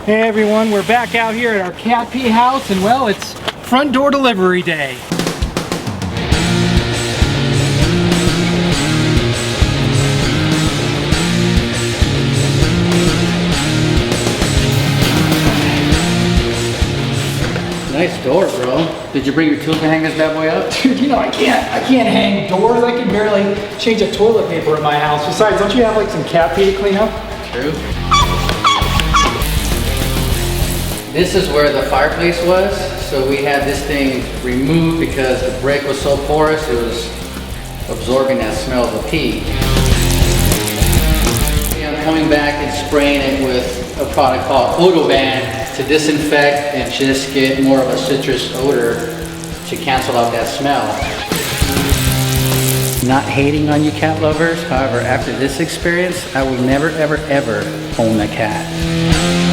Hey everyone, we're back out here at our cat pee house, and well, it's front door delivery day. Nice door, bro. Did you bring your tools to hang this bad boy up? Dude, you know I can't hang doors. I can barely change a toilet paper in my house. Besides, don't you have like some cat pee to clean up? True. This is where the fireplace was, so we had this thing removed because the brick was so porous, it was absorbing that smell of the pee. I'm coming back and spraying it with a product called OdoBan to disinfect and just get more of a citrus odor to cancel out that smell. Not hating on you cat lovers, however, after this experience, I will never ever ever own a cat.